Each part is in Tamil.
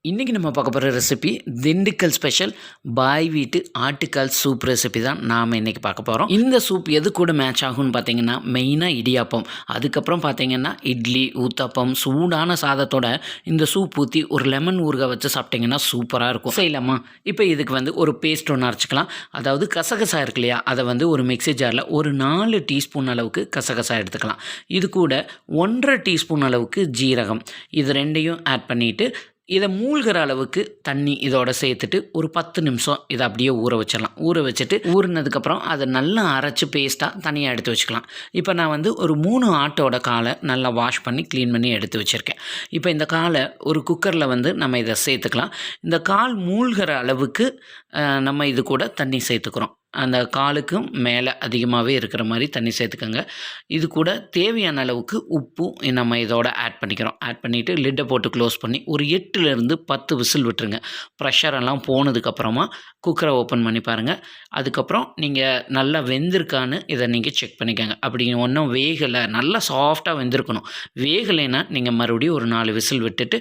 இன்றைக்கி நம்ம பார்க்க போகிற ரெசிபி திண்டுக்கல் ஸ்பெஷல் பாய் வீட்டு ஆட்டுக்கால் சூப் ரெசிபி தான் நாம் இன்றைக்கி பார்க்க போகிறோம். இந்த சூப் எது கூட மேட்ச் ஆகும்னு பார்த்தீங்கன்னா மெயினாக இடியாப்பம், அதுக்கப்புறம் பார்த்தீங்கன்னா இட்லி, ஊத்தப்பம், சூடான சாதத்தோட இந்த சூப் ஊற்றி ஒரு லெமன் ஊறுகாய் வச்சு சாப்பிட்டிங்கன்னா சூப்பராக இருக்கும். செய்யலாமா? இப்போ இதுக்கு ஒரு பேஸ்ட் ஒன்று அரைச்சிக்கலாம். அதாவது கசகசா இருக்கு இல்லையா, அதை ஒரு மிக்ஸி ஜாரில் ஒரு 4 டீஸ்பூன் அளவுக்கு கசகசா எடுத்துக்கலாம். இது கூட 1.5 டீஸ்பூன் அளவுக்கு ஜீரகம், இது ரெண்டையும் ஆட் பண்ணிவிட்டு இதை மூழ்கிற அளவுக்கு தண்ணி இதோட சேர்த்துட்டு ஒரு 10 நிமிஷம் இதை அப்படியே ஊற வச்சிடலாம். ஊற வச்சுட்டு ஊறினதுக்கப்புறம் அதை நல்லா அரைச்சி பேஸ்ட்டாக தனியாக எடுத்து வச்சுக்கலாம். இப்போ நான் ஒரு 3 ஆட்டோட காலை நல்லா வாஷ் பண்ணி க்ளீன் பண்ணி எடுத்து வச்சுருக்கேன். இப்போ இந்த காலை ஒரு குக்கரில் நம்ம இதை சேர்த்துக்கலாம். இந்த கால் மூழ்கிற அளவுக்கு நம்ம இது கூட தண்ணி சேர்த்துக்கிறோம். அந்த காலுக்கும் மேலே அதிகமாகவே இருக்கிற மாதிரி தண்ணி சேர்த்துக்கோங்க. இது கூட தேவையான அளவுக்கு உப்பும் நம்ம இதோட ஆட் பண்ணிக்கிறோம். ஆட் பண்ணிவிட்டு லிட்டை போட்டு க்ளோஸ் பண்ணி ஒரு 8லேருந்து 10 விசில் விட்டுருங்க. ப்ரெஷரெல்லாம் போனதுக்கப்புறமா குக்கரை ஓப்பன் பண்ணி பாருங்கள். அதுக்கப்புறம் நீங்கள் நல்லா வெந்திருக்கான்னு இதை நீங்கள் செக் பண்ணிக்கோங்க. அப்படி ஒன்றும் வேகலை, நல்லா சாஃப்டாக வெந்திருக்கணும். வேகலைன்னா நீங்கள் மறுபடியும் ஒரு 4 விசில் விட்டுட்டு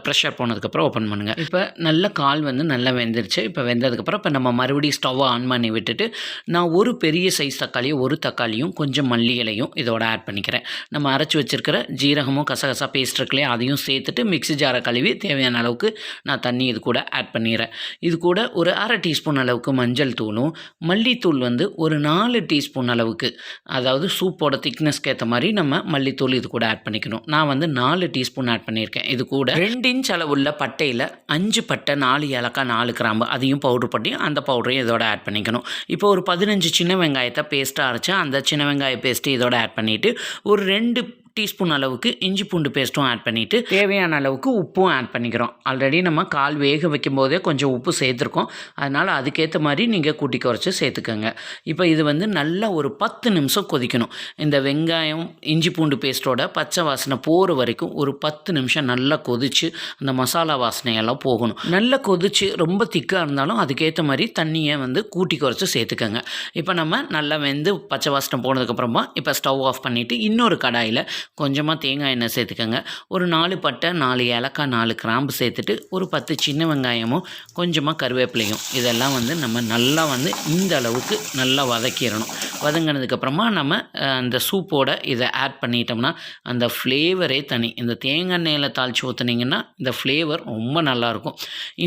ப்ரெஷர் போனதுக்கப்புறம் ஓப்பன் பண்ணுங்கள். இப்போ நல்ல கால் நல்லா வெந்துருச்சு. இப்போ வெந்ததுக்கப்புறம் இப்போ நம்ம மறுபடியும் ஸ்டவ்வை ஆன் பண்ணி விட்டுட்டு நான் ஒரு பெரிய சைஸ் தக்காளியும் ஒரு தக்காளியும் கொஞ்சம் மல்லி இலையும் இதோட ஆட் பண்ணிக்கிறேன். நம்ம அரைச்சி வச்சுருக்கிற ஜீரகமும் கசகசா பேஸ்ட் இருக்குல்லையே, அதையும் சேர்த்துட்டு மிக்ஸி ஜாரை கழுவி தேவையான அளவுக்கு நான் தண்ணி இது கூட ஆட் பண்ணிடுறேன். இது கூட ஒரு 1/2 டீஸ்பூன் அளவுக்கு மஞ்சள் தூளும், மல்லித்தூள் ஒரு 4 டீஸ்பூன் அளவுக்கு, அதாவது சூப்போட திக்னஸ்க்கு ஏற்ற மாதிரி நம்ம மல்லித்தூள் இது கூட ஆட் பண்ணிக்கணும். நான் 4 டீஸ்பூன் ஆட் பண்ணியிருக்கேன். இது கூட 2 இன்ச் அளவுள்ள பட்டையில் 5 பட்டை, 4 ஏலக்காய், 4 கிராம்பு அதையும் பவுட்ரு பண்ணி அந்த பவுடரையும் இதோட ஆட் பண்ணிக்கணும். இப்போ ஒரு 15 சின்ன வெங்காயத்தை பேஸ்ட்டாக அரைச்சி அந்த சின்ன வெங்காய பேஸ்ட்டு இதோட ஆட் பண்ணிவிட்டு ஒரு 2 டீஸ்பூன் அளவுக்கு இஞ்சி பூண்டு பேஸ்ட்டும் ஆட் பண்ணிவிட்டு தேவையான அளவுக்கு உப்பும் ஆட் பண்ணிக்கிறோம். ஆல்ரெடி நம்ம கால் வேக வைக்கும் போதே கொஞ்சம் உப்பு சேர்த்துருக்கோம். அதனால் அதுக்கேற்ற மாதிரி நீங்கள் கூட்டி குறைச்சி சேர்த்துக்கோங்க. இப்போ இது நல்லா ஒரு 10 நிமிஷம் கொதிக்கணும். இந்த வெங்காயம் இஞ்சி பூண்டு பேஸ்ட்டோட பச்சை வாசனை போகிற வரைக்கும் ஒரு 10 நிமிஷம் நல்லா கொதித்து அந்த மசாலா வாசனையெல்லாம் போகணும். நல்லா கொதித்து ரொம்ப திக்காக இருந்தாலும் அதுக்கேற்ற மாதிரி தண்ணியை கூட்டி குறைச்சி சேர்த்துக்கோங்க. இப்போ நம்ம நல்லா வெந்து பச்சை வாசனை போனதுக்கப்புறமா இப்போ ஸ்டவ் ஆஃப் பண்ணிவிட்டு இன்னொரு கடாயில் கொஞ்சமாக தேங்காய் எண்ணெய் சேர்த்துக்கோங்க. ஒரு 4 பட்டை, 4 ஏலக்காய், 4 கிராம்பு சேர்த்துட்டு ஒரு 10 சின்ன வெங்காயமும் கொஞ்சமாக கருவேப்பிலையும் இதெல்லாம் நம்ம நல்லா இந்த அளவுக்கு நல்லா வதக்கிடணும். வதங்கினதுக்கப்புறமா நம்ம அந்த சூப்போட இதை ஆட் பண்ணிட்டோம்னா அந்த ஃப்ளேவரே தனி. இந்த தேங்காய் எண்ணெயில் தாளித்து ஊற்றுனீங்கன்னா இந்த ஃப்ளேவர் ரொம்ப நல்லாயிருக்கும்.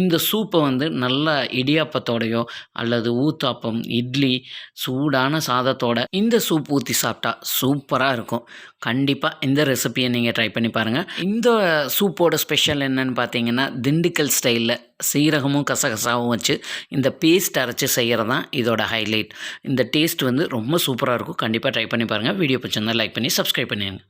இந்த சூப்பை நல்லா இடியாப்பத்தோடையோ அல்லது ஊத்தாப்பம், இட்லி, சூடான சாதத்தோட இந்த சூப் ஊற்றி சாப்பிட்டா சூப்பராக இருக்கும். கண்டிப்பாக இந்த ரெசிபியை நீங்கள் ட்ரை பண்ணி பாருங்கள். இந்த சூப்போட ஸ்பெஷல் என்னன்னு பார்த்தீங்கன்னா திண்டுக்கல் ஸ்டைலில் சீரகமும் கசகசாவும் வச்சு இந்த பேஸ்ட் அரைச்சி செய்கிறது தான் இதோட ஹைலைட். இந்த டேஸ்ட் ரொம்ப சூப்பராக இருக்கும். கண்டிப்பாக ட்ரை பண்ணி பாருங்கள். வீடியோ பிடிச்சிருந்தால் லைக் பண்ணி சப்ஸ்கிரைப் பண்ணிடுங்க.